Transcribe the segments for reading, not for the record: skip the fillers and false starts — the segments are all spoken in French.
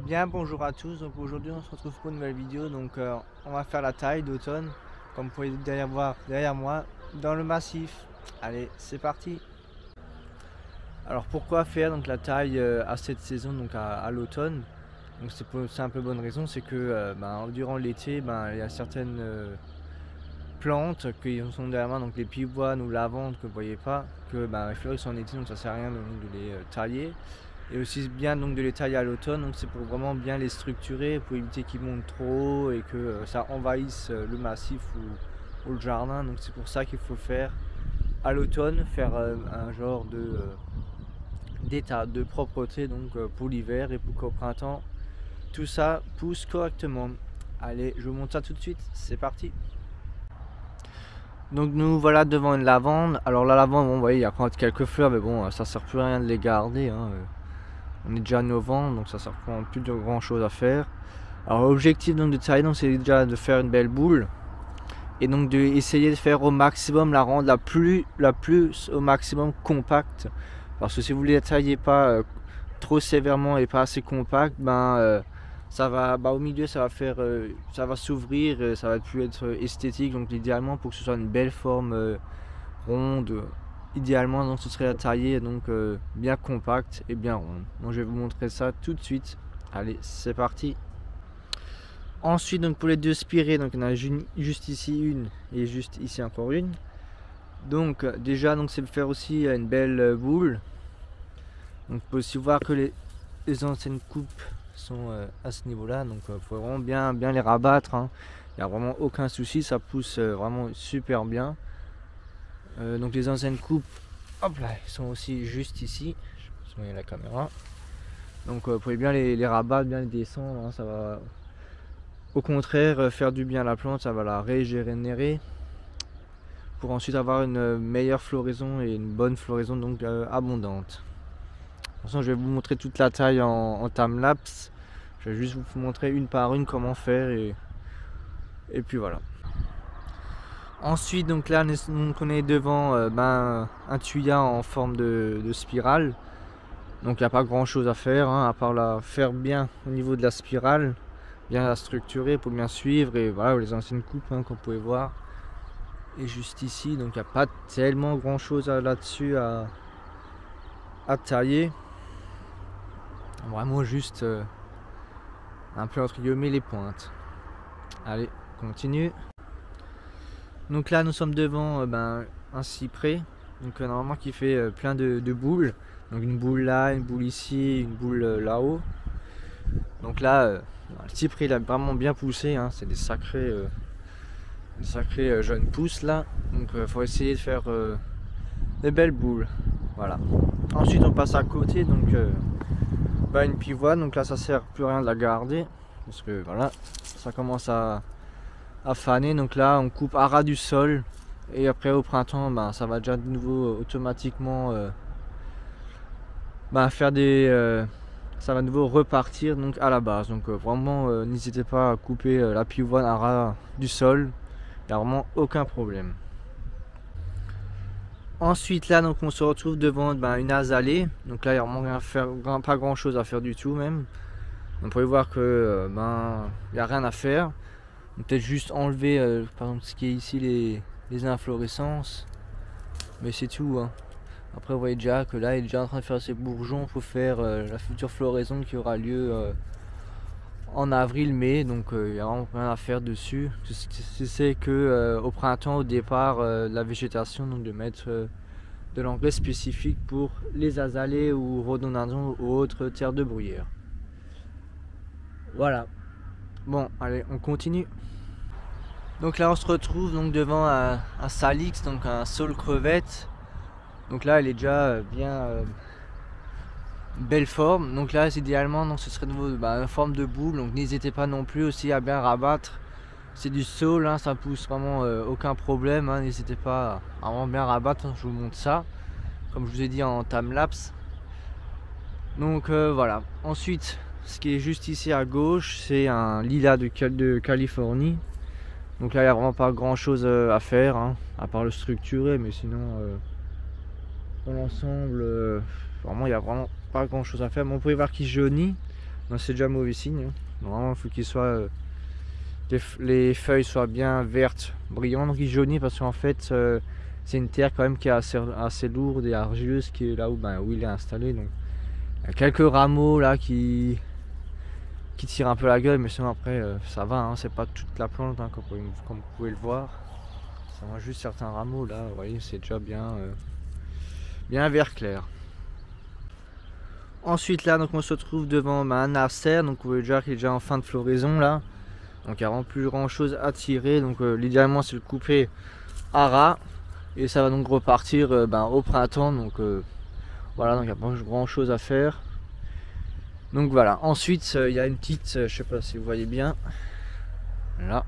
Bien, bonjour à tous. Donc aujourd'hui on se retrouve pour une nouvelle vidéo. On va faire la taille d'automne, comme vous pouvez voir derrière moi, dans le massif. Allez, c'est parti. Alors pourquoi faire donc la taille à cette saison, donc à l'automne? Donc c'est pour une simple bonne raison, c'est que durant l'été, il y a certaines plantes qui sont derrière moi, donc les pivoines ou lavandes que vous voyez pas, que les fleurissent en été, donc ça sert à rien de les tailler. Et aussi bien donc de les tailler à l'automne, donc c'est pour vraiment bien les structurer, pour éviter qu'ils montent trop haut et que ça envahisse le massif ou le jardin. Donc c'est pour ça qu'il faut faire à l'automne, faire un genre d'état de propreté pour l'hiver et pour qu'au printemps tout ça pousse correctement. Allez, je vous montre ça tout de suite, c'est parti. Donc nous voilà devant une lavande. Alors la lavande, bon, vous voyez, il y a quand même quelques fleurs, mais bon, ça sert plus à rien de les garder, hein. On est déjà novembre, donc ça sert plus de grand chose à faire. Alors l'objectif donc de tailler, c'est déjà de faire une belle boule et donc d'essayer de faire au maximum, la rendre la plus au maximum compacte. Parce que si vous ne la taillez pas trop sévèrement et pas assez compact, ça va au milieu, ça va faire ça va s'ouvrir, ça va plus être esthétique. Donc idéalement, pour que ce soit une belle forme ronde, idéalement donc ce serait la tailler bien compacte et bien ronde. Donc je vais vous montrer ça tout de suite. Allez, c'est parti. Ensuite, donc pour les deux spirées, donc on a juste ici une et juste ici encore une. Donc déjà, donc c'est de faire aussi une belle boule. Donc on peut aussi voir que les anciennes coupes sont à ce niveau-là. Donc il faut vraiment bien les rabattre, hein. Il n'y a vraiment aucun souci, ça pousse vraiment super bien. Donc les anciennes coupes, hop là, ils sont aussi juste ici. Je vais la caméra. Donc vous pouvez bien les rabattre, bien les descendre, hein, ça va au contraire faire du bien à la plante, ça va la régénérer pour ensuite avoir une meilleure floraison et une bonne floraison donc abondante. De toute façon, je vais vous montrer toute la taille en time-lapse. Je vais juste vous montrer une par une comment faire et puis voilà. Ensuite, donc là, on est devant un tuyau en forme de spirale. Donc il n'y a pas grand chose à faire, hein, à part la faire bien au niveau de la spirale, bien la structurer pour bien suivre. Et voilà, les anciennes coupes, hein, comme vous pouvez voir. Et juste ici, donc il n'y a pas tellement grand chose là-dessus à tailler. Vraiment juste un peu entre guillemets les pointes. Allez, on continue. Donc là, nous sommes devant un cyprès, donc normalement qui fait plein de boules. Donc une boule là, une boule ici, une boule là-haut. Donc là, le cyprès il a vraiment bien poussé, hein. C'est des sacrés jeunes pousses là. Donc il faut essayer de faire des belles boules. Voilà. Ensuite on passe à côté, donc une pivoine. Donc là ça sert plus à rien de la garder parce que voilà, ça commence à faner. Donc là on coupe à ras du sol et après au printemps ça va déjà de nouveau automatiquement faire des ça va de nouveau repartir donc à la base. Donc vraiment n'hésitez pas à couper la pivoine à ras du sol, il n'y a vraiment aucun problème. Ensuite là donc on se retrouve devant une azalée. Donc là il n'y a vraiment pas grand chose à faire du tout même. On peut voir que il n'y a rien à faire. Peut-être juste enlever par exemple ce qui est ici, les inflorescences, mais c'est tout, hein. Après vous voyez déjà que là il est déjà en train de faire ses bourgeons pour faire la future floraison qui aura lieu en avril-mai. Donc il n'y a vraiment rien à faire dessus. C'est que au printemps au départ de la végétation, donc de mettre de l'engrais spécifique pour les azalées ou rhododendrons ou autres terres de bruyère. Voilà. Bon, allez, on continue. Donc là on se retrouve donc devant un salix, donc un saule crevette. Donc là elle est déjà bien belle forme. Donc là idéalement donc ce serait de nouveau une forme de boule. Donc n'hésitez pas non plus aussi à bien rabattre. C'est du saule, hein, ça pousse vraiment aucun problème, hein. N'hésitez pas à vraiment bien rabattre, hein, je vous montre ça comme je vous ai dit en time-lapse. Donc voilà. Ensuite ce qui est juste ici à gauche, c'est un lilas de Californie. Donc là il n'y a vraiment pas grand chose à faire, hein, à part le structurer, mais sinon dans l'ensemble vraiment il n'y a vraiment pas grand chose à faire. Bon, vous pouvez voir qu'il jaunit, Non, c'est déjà mauvais signe. Normalement, il faut qu'il soit les feuilles soient bien vertes, brillantes, jaunies, parce qu'en fait c'est une terre quand même qui est assez lourde et argileuse, qui est là où il est installé. Donc il y a quelques rameaux là qui tirent un peu la gueule, mais sinon après ça va, hein, c'est pas toute la plante, hein, comme vous pouvez le voir. Ça va juste certains rameaux là, vous voyez, c'est déjà bien vert clair. Ensuite là, donc on se retrouve devant un acer, donc vous voyez déjà qu'il est déjà en fin de floraison là. Donc il n'y a vraiment plus grand chose à tirer. Donc l'idéalement c'est le couper à ras. Et ça va donc repartir au printemps. Donc voilà, donc il n'y a pas grand chose à faire. Donc voilà. Ensuite il y a une petite, je sais pas si vous voyez bien. Là.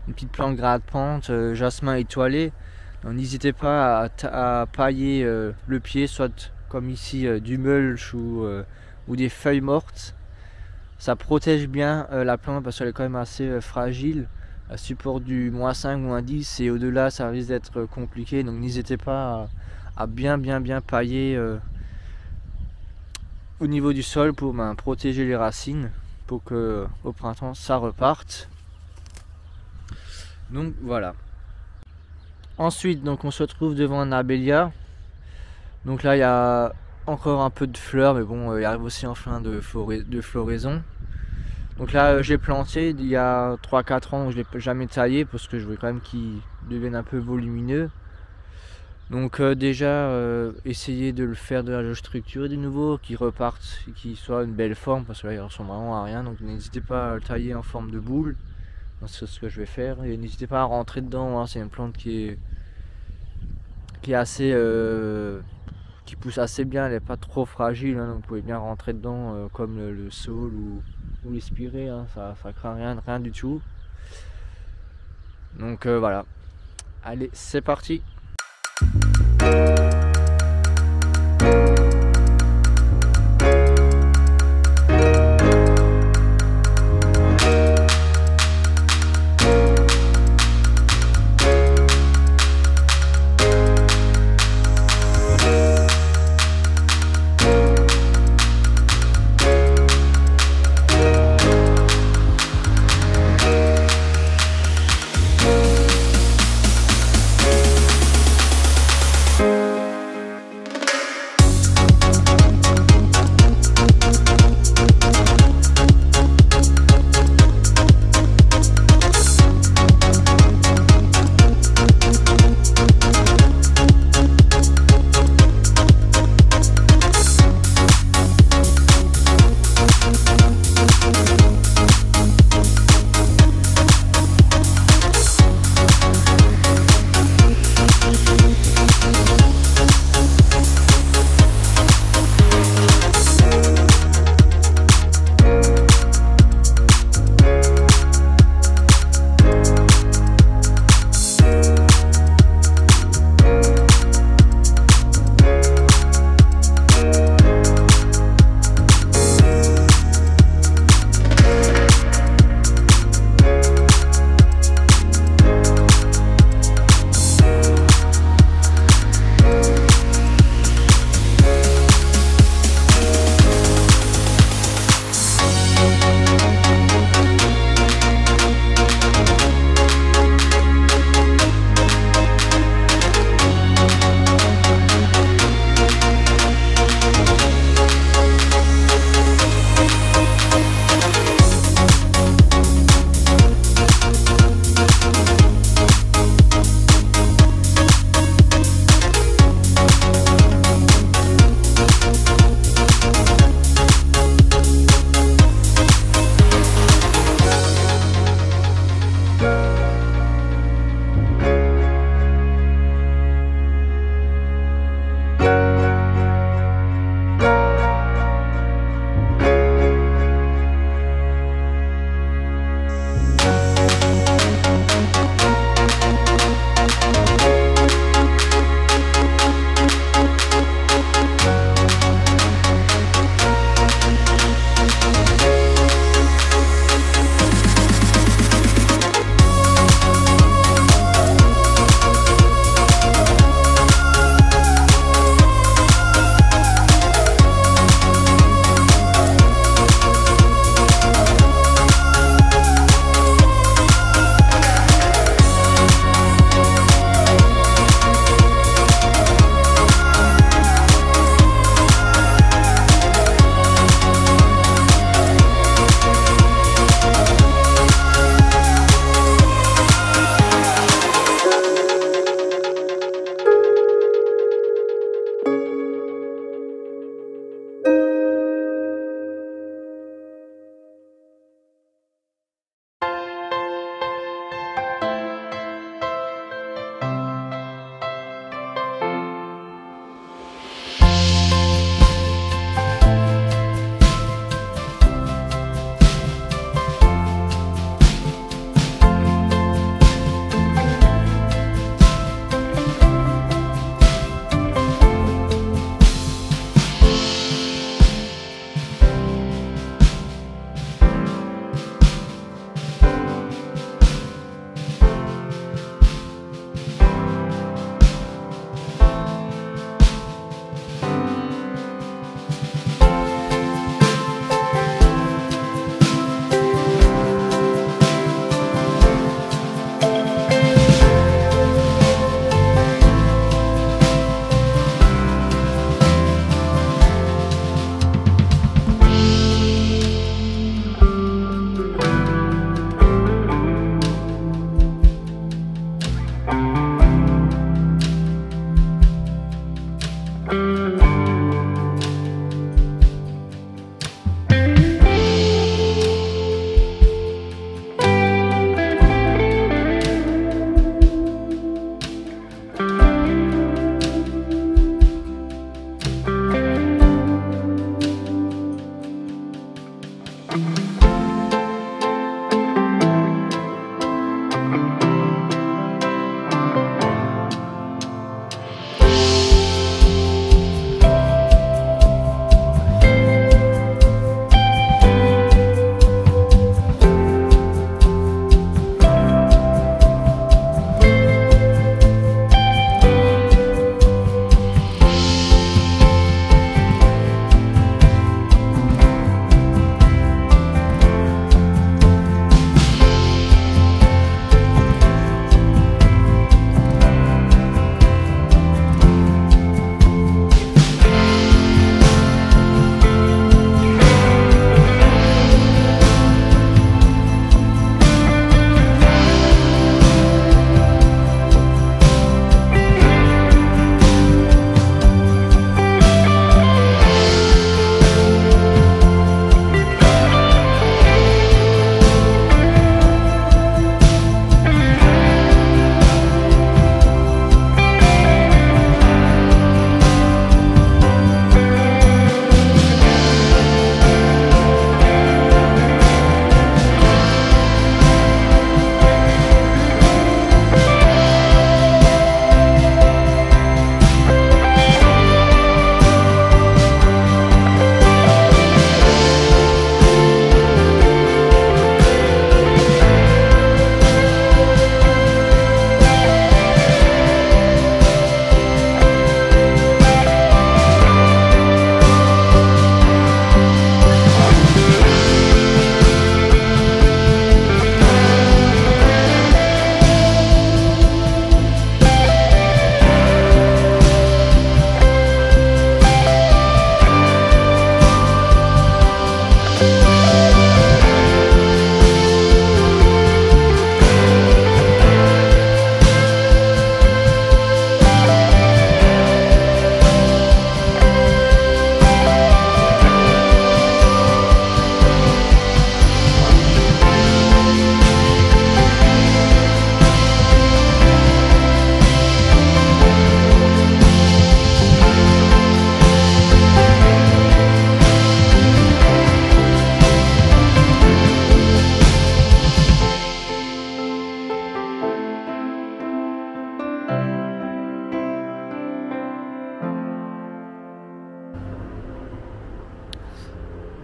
Une petite plante grimpante, jasmin étoilé. Donc n'hésitez pas à pailler le pied, soit comme ici du mulch ou des feuilles mortes. Ça protège bien la plante parce qu'elle est quand même assez fragile. Elle supporte du -5, -10 et au-delà ça risque d'être compliqué. Donc n'hésitez pas à bien pailler au niveau du sol pour protéger les racines pour que au printemps ça reparte. Donc voilà. Ensuite donc on se retrouve devant un abélia. Donc là il y a encore un peu de fleurs, mais bon il arrive aussi en fin de floraison. Donc là j'ai planté il y a 3-4 ans, je ne l'ai jamais taillé parce que je voulais quand même qu'il devienne un peu volumineux. Donc déjà essayer de le faire de la structure de nouveau, qu'il reparte, qu'il soit une belle forme, parce que là il ressemble vraiment à rien. Donc n'hésitez pas à le tailler en forme de boule, c'est ce que je vais faire. Et n'hésitez pas à rentrer dedans, hein. C'est une plante qui est assez qui pousse assez bien, elle n'est pas trop fragile, hein, donc vous pouvez bien rentrer dedans comme le saule ou l'espiré, hein, ça craint rien du tout. Donc voilà, allez c'est parti.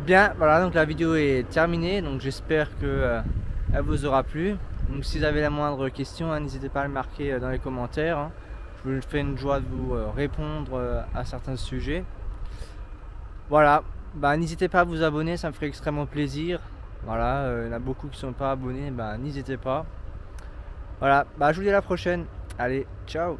Bien, voilà, donc la vidéo est terminée, donc j'espère que elle vous aura plu. Donc si vous avez la moindre question, n'hésitez pas à le marquer dans les commentaires, hein. Je me fais une joie de vous répondre à certains sujets. Voilà, bah, n'hésitez pas à vous abonner, ça me ferait extrêmement plaisir. Voilà, il y en a beaucoup qui ne sont pas abonnés, bah, n'hésitez pas. Voilà, bah, je vous dis à la prochaine. Allez, ciao.